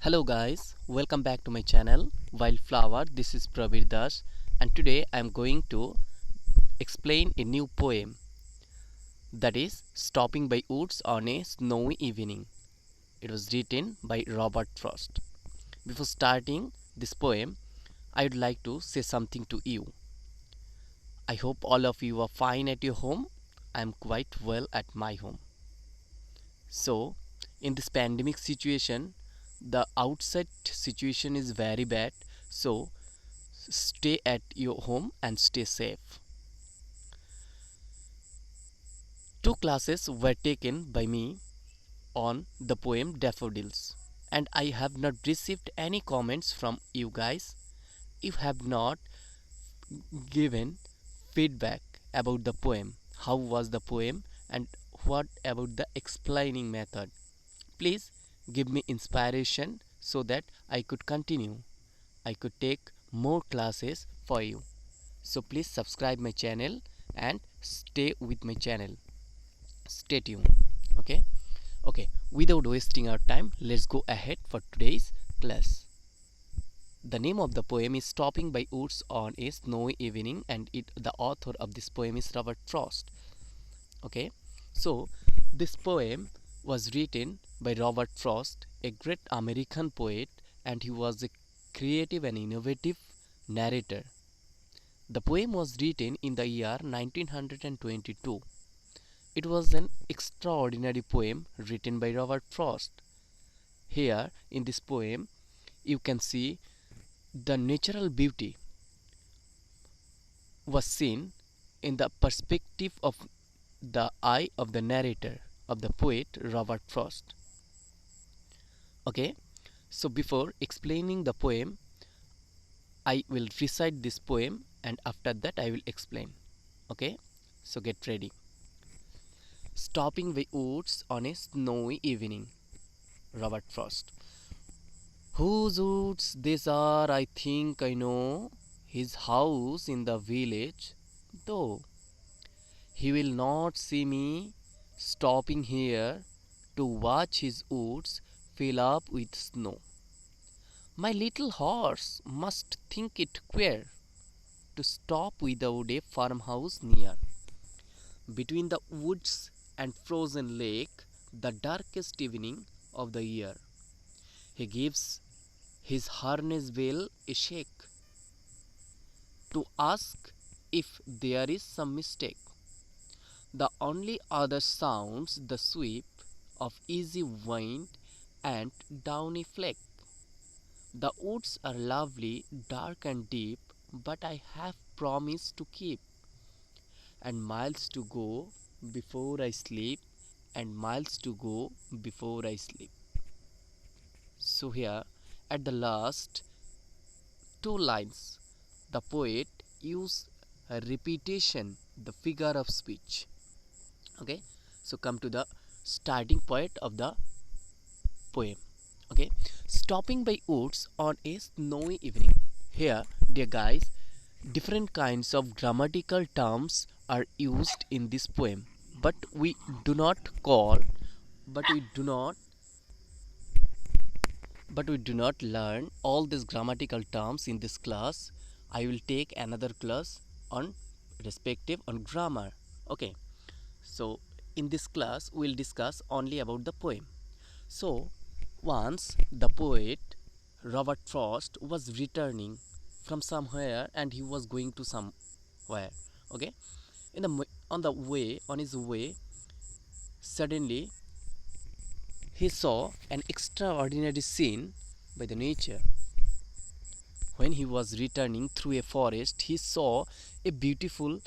Hello guys, welcome back to my channel Wildflower. This is Pravir Das and today I am going to explain a new poem, that is Stopping by Woods on a Snowy Evening. It was written by Robert Frost. Before starting this poem, I would like to say something to you. I hope all of you are fine at your home. I am quite well at my home. So, in this pandemic situation, the outside situation is very bad. So, stay at your home and stay safe. Two classes were taken by me on the poem Daffodils, and I have not received any comments from you guys. You have not given feedback about the poem. How was the poem and what about the explaining method? Please give me inspiration so that I could continue. I could take more classes for you. So please subscribe my channel and stay with my channel. Stay tuned. Okay, without wasting our time, let's go ahead for today's class. The name of the poem is Stopping by Woods on a Snowy Evening, and the author of this poem is Robert Frost. Okay, so this poem was written by Robert Frost, a great American poet, and he was a creative and innovative narrator. The poem was written in the year 1922. It was an extraordinary poem written by Robert Frost. Here in this poem, you can see the natural beauty was seen in the perspective of the eye of the narrator, of the poet Robert Frost. Okay, so before explaining the poem, I will recite this poem and after that I will explain. Okay, so get ready. Stopping by Woods on a Snowy Evening. Robert Frost. Whose woods these are, I think I know. His house in the village, though. He will not see me stopping here to watch his woods fill up with snow. My little horse must think it queer to stop without a farmhouse near. Between the woods and frozen lake, the darkest evening of the year, he gives his harness bell a shake to ask if there is some mistake. The only other sounds the sweep of easy wind and downy flake. The woods are lovely, dark and deep, but I have promised to keep, and miles to go before I sleep, and miles to go before I sleep. So here at the last two lines, the poet used a repetition, the figure of speech. Okay, so come to the starting point of the poem. Okay, stopping by woods on a snowy evening. Here, dear guys, different kinds of grammatical terms are used in this poem, but we do not call, but we do not but we do not learn all these grammatical terms in this class. I will take another class on respective on grammar. Okay, so in this class we'll discuss only about the poem. So once the poet Robert Frost was returning from somewhere and he was going to somewhere. Okay, on his way, suddenly he saw an extraordinary scene by the nature. When he was returning through a forest, he saw a beautiful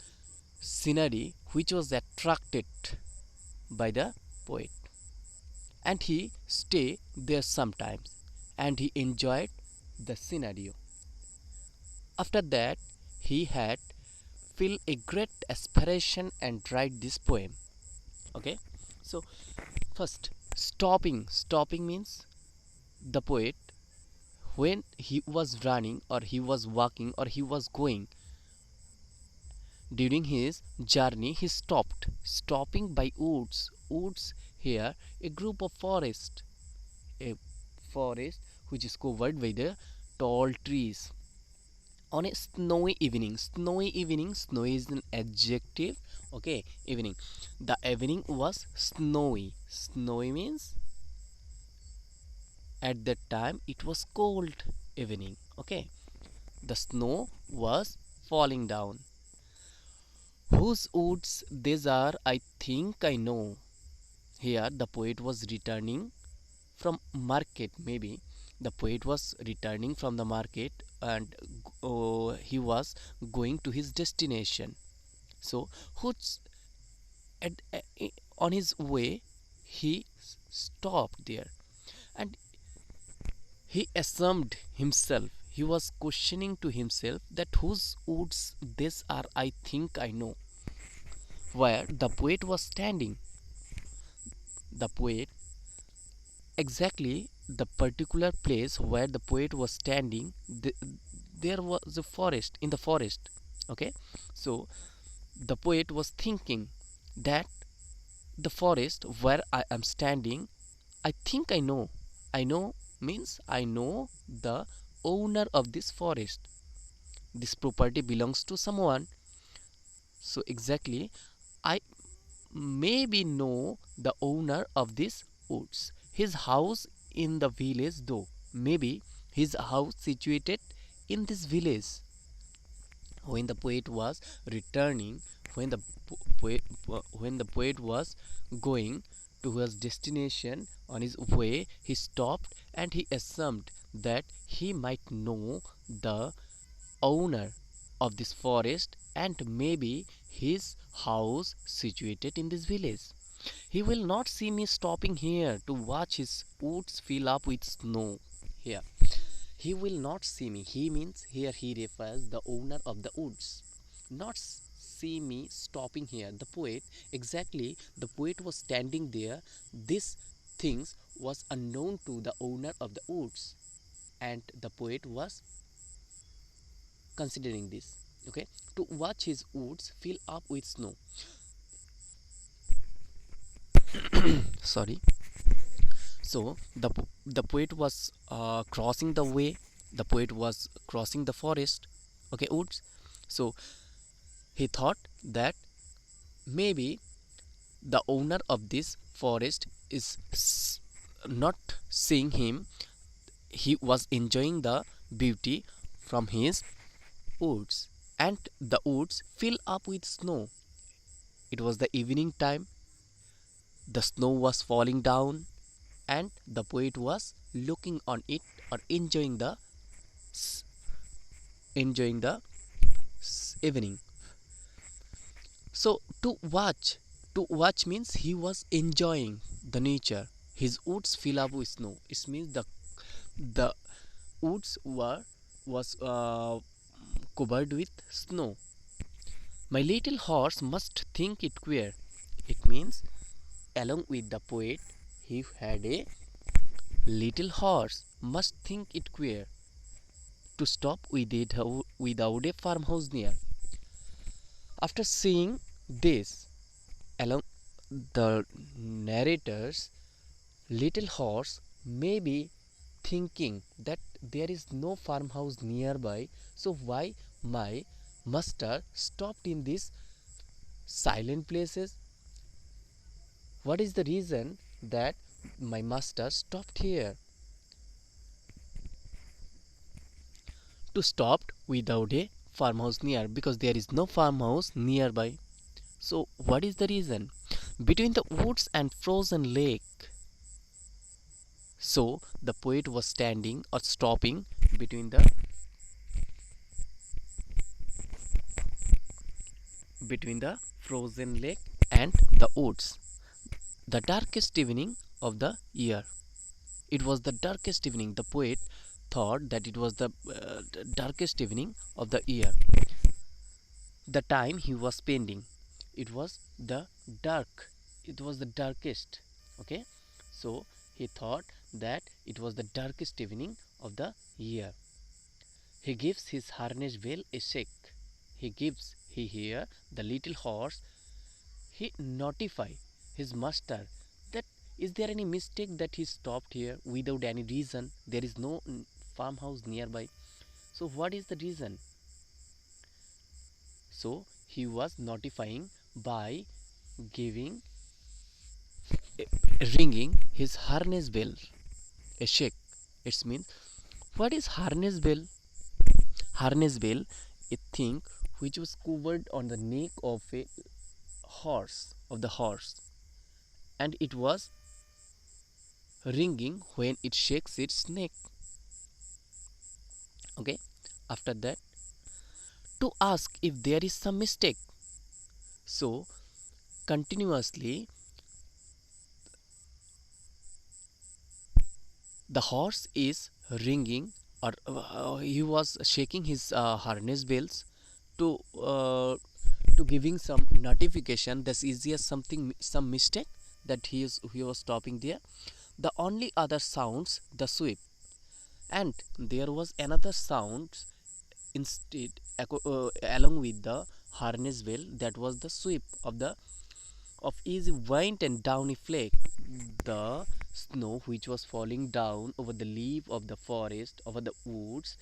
scenery which was attracted by the poet, and he stayed there sometimes and he enjoyed the scenario. After that, he had feel a great aspiration and write this poem. Okay, so first, stopping means the poet, when he was running or he was walking or he was going during his journey, he stopped. Stopping by woods. Woods here, a group of forest, a forest which is covered by the tall trees. On a snowy evening, snowy is an adjective. Okay, evening, the evening was snowy means at that time it was cold evening. Okay, the snow was falling down. Whose woods these are, I think I know. Here the poet was returning from market. Maybe the poet was returning from the market, and he was going to his destination. So whose at, on his way he stopped there, and he assumed himself, he was questioning to himself that whose woods this are, I think I know. Where the poet was standing, the poet, exactly the particular place where the poet was standing, there was a forest, in the forest. Okay, so the poet was thinking that the forest where I am standing, I think I know. I know means I know the owner of this forest. This property belongs to someone. So exactly, I maybe know the owner of this woods. His house in the village, though. Maybe his house situated in this village. When the poet was returning, when the poet was going to his destination, on his way he stopped and he assumed that he might know the owner of this forest and maybe his house situated in this village. He will not see me stopping here to watch his woods fill up with snow. Here, he will not see me. He means here he refers the owner of the woods. Not see me stopping here. The poet, exactly, the poet was standing there. This things was unknown to the owner of the woods, and the poet was considering this. Okay, to watch his woods fill up with snow. Sorry. So the poet was crossing the way. The poet was crossing the forest. Okay, woods. So he thought that maybe the owner of this forest is not seeing him. He was enjoying the beauty from his woods, and the woods fill up with snow. It was the evening time. The snow was falling down, and the poet was looking on it or enjoying the evening. So to watch means he was enjoying the nature. His woods fill up with snow. It means the woods was covered with snow. My little horse must think it queer. It means along with the poet, he had a little horse must think it queer to stop with it without a farmhouse near. After seeing this, along the narrator's little horse may be thinking that there is no farmhouse nearby, so why my master stopped in these silent places? What is the reason that my master stopped here? To stop without a farmhouse near, because there is no farmhouse nearby. So what is the reason? Between the woods and frozen lake. So the poet was standing or stopping between the frozen lake and the woods. The darkest evening of the year. It was the darkest evening. The poet thought that it was the darkest evening of the year. The time he was spending, it was the dark. It was the darkest. Okay, so he thought that it was the darkest evening of the year. He gives his harness bell a shake. He hear the little horse. He notify his master that Is there any mistake that he stopped here without any reason? There is no farmhouse nearby. So what is the reason? So he was notifying by giving ringing his harness bell, a shake. It means, what is harness bell? Harness bell, a thing which was covered on the neck of a horse, and it was ringing when it shakes its neck. Okay, after that, to ask if there is some mistake. So continuously the horse is ringing, or he was shaking his harness bells to giving some notification that is there some mistake, that he was stopping there. The only other sounds the sweep, and there was another sound instead along with the harness bell, that was the sweep of easy wind and downy flake, the snow which was falling down over the leaf of the forest, over the woods.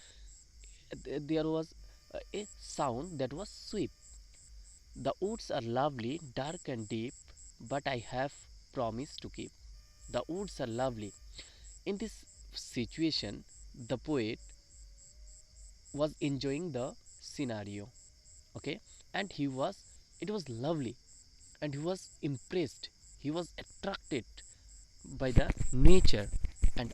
There was a sound that was sweep. The woods are lovely, dark and deep, but I have promised to keep. The woods are lovely. In this situation, the poet was enjoying the scenario, okay, and it was lovely, and he was impressed, he was attracted by the nature. And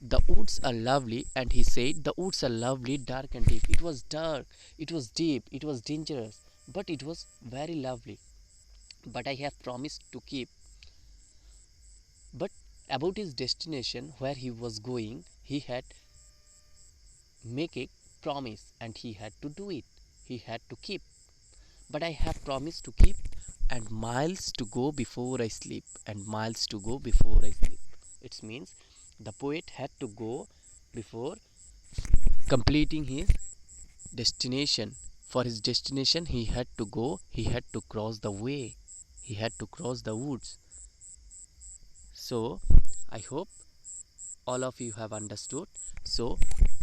the woods are lovely, and he said the woods are lovely, dark and deep. It was dark, it was deep, it was dangerous, but it was very lovely, but I have promised to keep. But about his destination, where he was going, he had make a promise, and he had to do it, he had to keep. But I have promised to keep, and miles to go before I sleep, and miles to go before I sleep. It means the poet had to go before completing his destination. For his destination, he had to go, he had to cross the way, he had to cross the woods. So I hope all of you have understood. So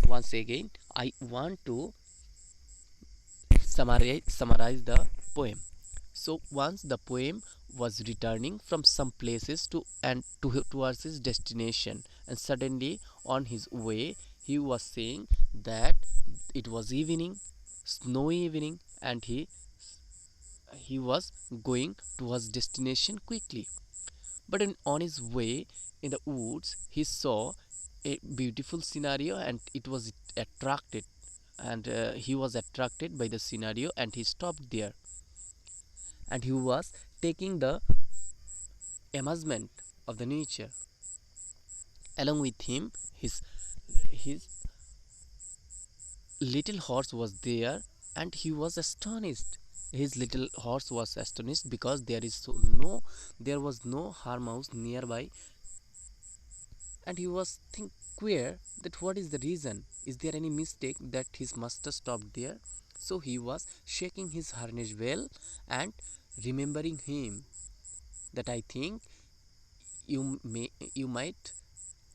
once again, I want to summarize the poem. So once the poem was returning from some places towards his destination, and suddenly on his way he was saying that it was evening, snowy evening, and he was going towards destination quickly. But on his way in the woods, he saw a beautiful scenario, and it was attracted, and he was attracted by the scenario, and he stopped there, and he was taking the amazement of the nature. Along with him, his little horse was there, and he was astonished. His little horse was astonished because there was no farmhouse nearby, and he was queer that what is the reason? Is there any mistake that his master stopped there? So he was shaking his harness bell and remembering him, that I think you might,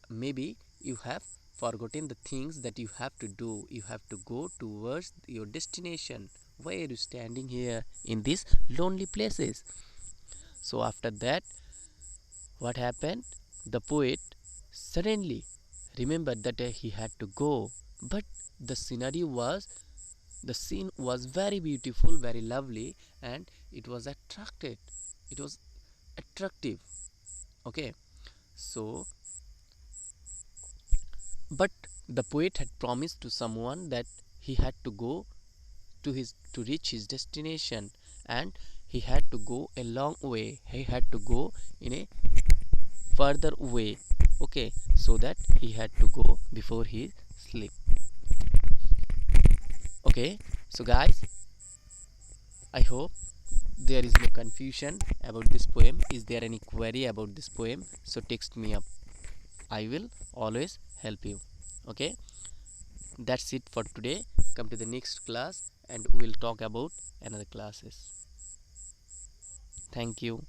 maybe you have forgotten the things that you have to do. You have to go towards your destination. Why are you standing here in these lonely places? So after that, what happened? The poet suddenly remembered that he had to go, but the scene was very beautiful, very lovely, and it was attractive. Okay, so but the poet had promised to someone that he had to go to reach his destination, and he had to go a long way, he had to go in a further way. Okay, so that he had to go before he sleep. Okay, so guys, I hope there is no confusion about this poem. Is there any query about this poem? So text me up, I will always help you. Okay, that's it for today. Come to the next class and we'll talk about another classes. Thank you.